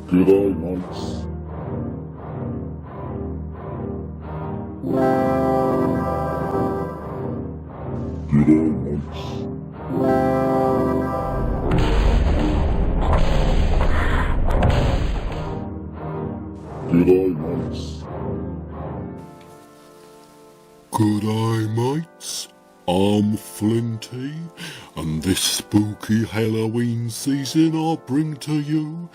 G'day, mates. G'day, mates. G'day, mates. G'day mates, I'm Flinty, and this spooky Halloween season I bring to you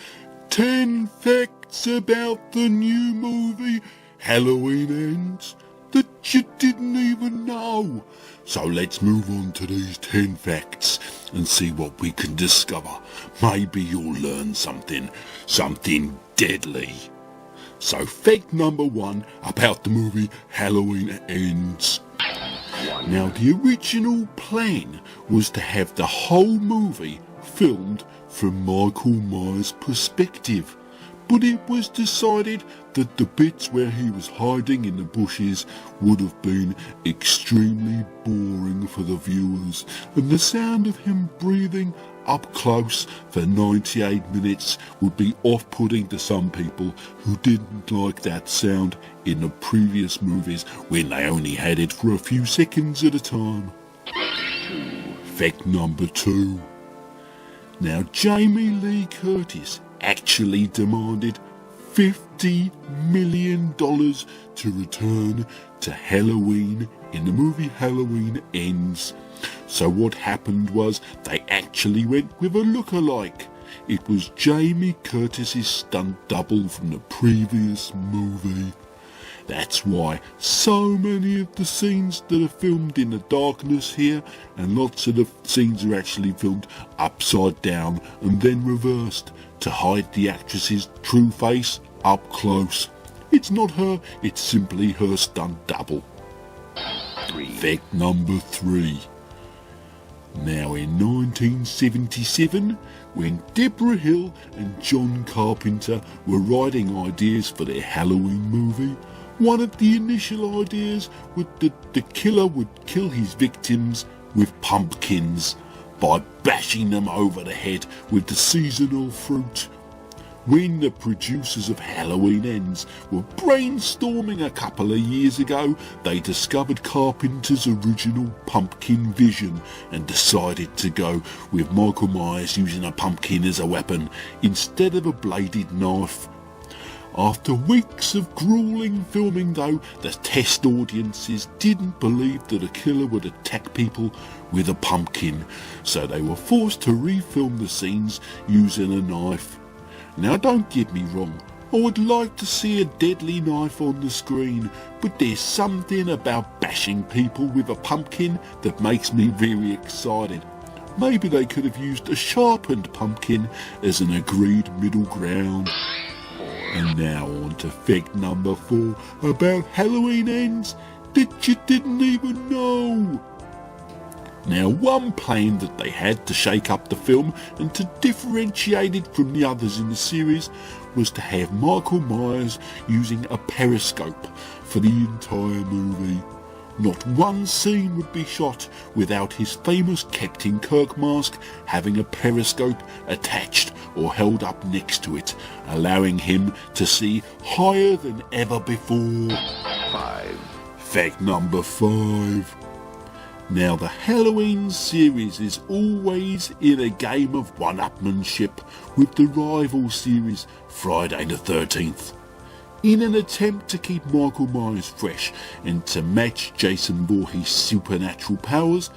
10 facts about the new movie Halloween Ends that you didn't even know. So let's move on to these 10 facts and see what we can discover. Maybe you'll learn something deadly. So fact number 1 about the movie Halloween Ends. Now the original plan was to have the whole movie filmed from Michael Myers' perspective, but it was decided that the bits where he was hiding in the bushes would have been extremely boring for the viewers, and the sound of him breathing up close for 98 minutes would be off-putting to some people who didn't like that sound in the previous movies when they only had it for a few seconds at a time. Fact number 2. Now Jamie Lee Curtis actually demanded $50 million to return to Halloween in the movie Halloween Ends. So what happened was they actually went with a look-alike. It was Jamie Curtis's stunt double from the previous movie. That's why so many of the scenes that are filmed in the darkness here, and lots of the scenes are actually filmed upside down and then reversed to hide the actress's true face up close. It's not her, it's simply her stunt double. Fact number 3. Now in 1977, when Deborah Hill and John Carpenter were writing ideas for their Halloween movie, one of the initial ideas was that the killer would kill his victims with pumpkins by bashing them over the head with the seasonal fruit. When the producers of Halloween Ends were brainstorming a couple of years ago, they discovered Carpenter's original pumpkin vision and decided to go with Michael Myers using a pumpkin as a weapon instead of a bladed knife. After weeks of grueling filming though, the test audiences didn't believe that a killer would attack people with a pumpkin, so they were forced to refilm the scenes using a knife. Now don't get me wrong, I would like to see a deadly knife on the screen, but there's something about bashing people with a pumpkin that makes me very excited. Maybe they could have used a sharpened pumpkin as an agreed middle ground. And now on to fact number 4 about Halloween Ends that you didn't even know. Now one plan that they had to shake up the film and to differentiate it from the others in the series was to have Michael Myers using a periscope for the entire movie. Not one scene would be shot without his famous Captain Kirk mask having a periscope attached or held up next to it, allowing him to see higher than ever before. 5. Fact number 5. Now the Halloween series is always in a game of one-upmanship with the rival series Friday the 13th. In an attempt to keep Michael Myers fresh and to match Jason Voorhees' supernatural powers,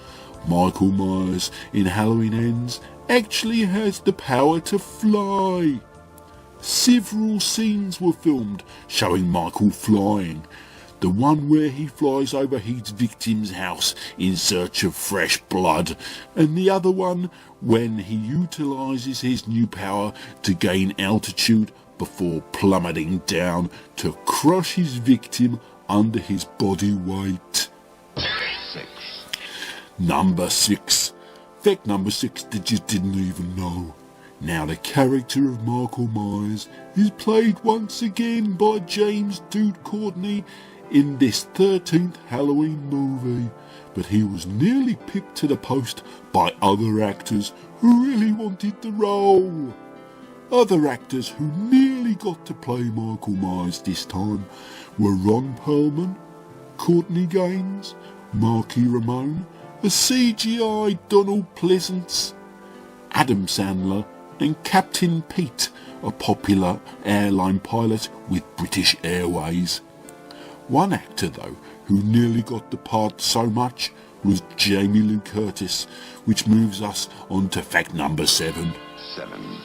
Michael Myers in Halloween Ends actually has the power to fly. Several scenes were filmed showing Michael flying. The one where he flies over his victim's house in search of fresh blood, and the other one when he utilises his new power to gain altitude before plummeting down to crush his victim under his body weight. 6. Number 6. Fact number 6 that you didn't even know. Now the character of Michael Myers is played once again by James Dude Courtney in this 13th Halloween movie, but he was nearly pipped to the post by other actors who really wanted the role. Other actors who nearly really got to play Michael Myers this time were Ron Perlman, Courtney Gaines, Marky Ramone, a CGI Donald Pleasance, Adam Sandler and Captain Pete, a popular airline pilot with British Airways. One actor though who nearly got the part so much was Jamie Lee Curtis, which moves us on to fact number 7. 7.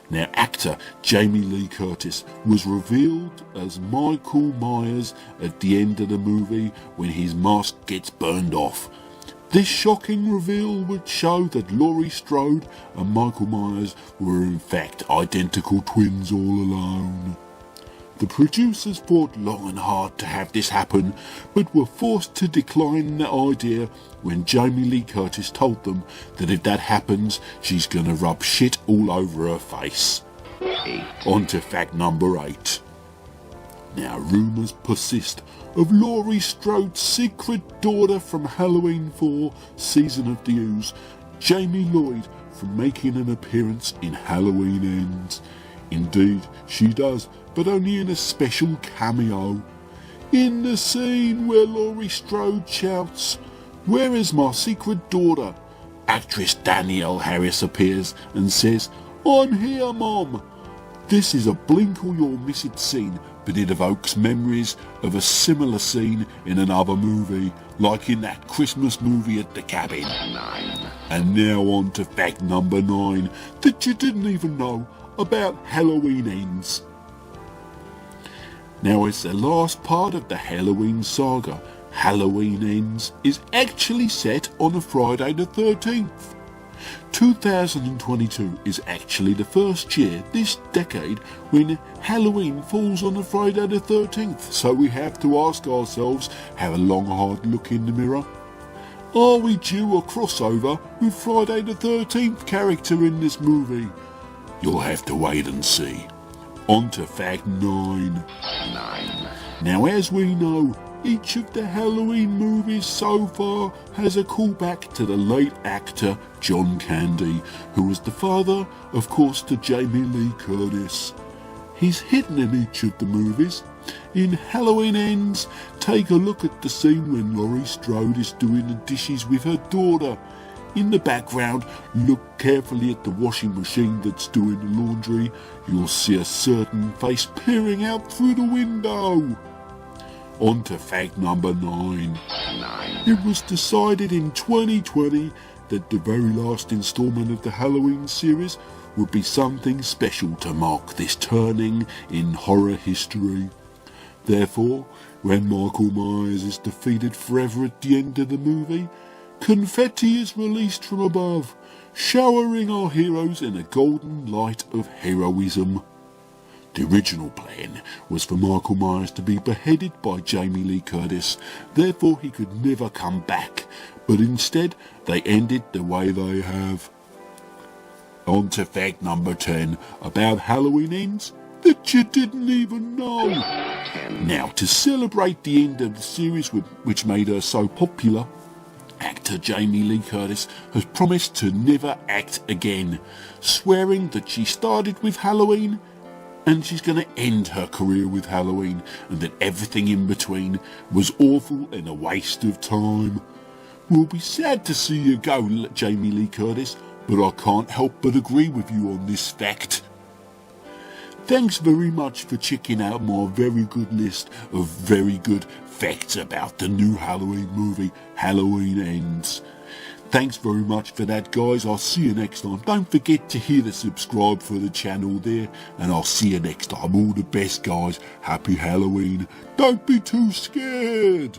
Now, actor Jamie Lee Curtis was revealed as Michael Myers at the end of the movie when his mask gets burned off. This shocking reveal would show that Laurie Strode and Michael Myers were in fact identical twins all along. The producers fought long and hard to have this happen, but were forced to decline the idea when Jamie Lee Curtis told them that if that happens, she's gonna rub shit all over her face. 8. On to fact number 8. Now, rumours persist of Laurie Strode's secret daughter from Halloween 4 Season of the Ooze, Jamie Lloyd, from making an appearance in Halloween Ends. Indeed, she does, but only in a special cameo. In the scene where Laurie Strode shouts, "Where is my secret daughter?" actress Danielle Harris appears and says, "I'm here, Mom." This is a blink or you'll miss it scene, but it evokes memories of a similar scene in another movie, like in that Christmas movie at the cabin. 9. And now on to fact number 9 that you didn't even know about Halloween Ends. Now, as the last part of the Halloween saga, Halloween Ends is actually set on a Friday the 13th. 2022 is actually the first year this decade when Halloween falls on a Friday the 13th, so we have to ask ourselves, have a long hard look in the mirror. Are we due a crossover with Friday the 13th character in this movie? You'll have to wait and see. On to fact 9. 9. Now, as we know, each of the Halloween movies so far has a callback to the late actor John Candy, who was the father, of course, to Jamie Lee Curtis. He's hidden in each of the movies. In Halloween Ends, take a look at the scene when Laurie Strode is doing the dishes with her daughter. In the background, look carefully at the washing machine that's doing the laundry. You'll see a certain face peering out through the window. On to fact number 9. 9. It was decided in 2020 that the very last instalment of the Halloween series would be something special to mark this turning in horror history. Therefore, when Michael Myers is defeated forever at the end of the movie, confetti is released from above, showering our heroes in a golden light of heroism. The original plan was for Michael Myers to be beheaded by Jamie Lee Curtis, therefore he could never come back, but instead they ended the way they have. On to fact number 10 about Halloween Ends that you didn't even know. 10. Now, to celebrate the end of the series which made her so popular, actor Jamie Lee Curtis has promised to never act again, swearing that she started with Halloween and she's going to end her career with Halloween, and that everything in between was awful and a waste of time. We'll be sad to see you go, Jamie Lee Curtis, but I can't help but agree with you on this fact. Thanks very much for checking out my very good list of very good facts about the new Halloween movie, Halloween Ends. Thanks very much for that, guys. I'll see you next time. Don't forget to hit the subscribe for the channel there, and I'll see you next time. All the best, guys. Happy Halloween. Don't be too scared.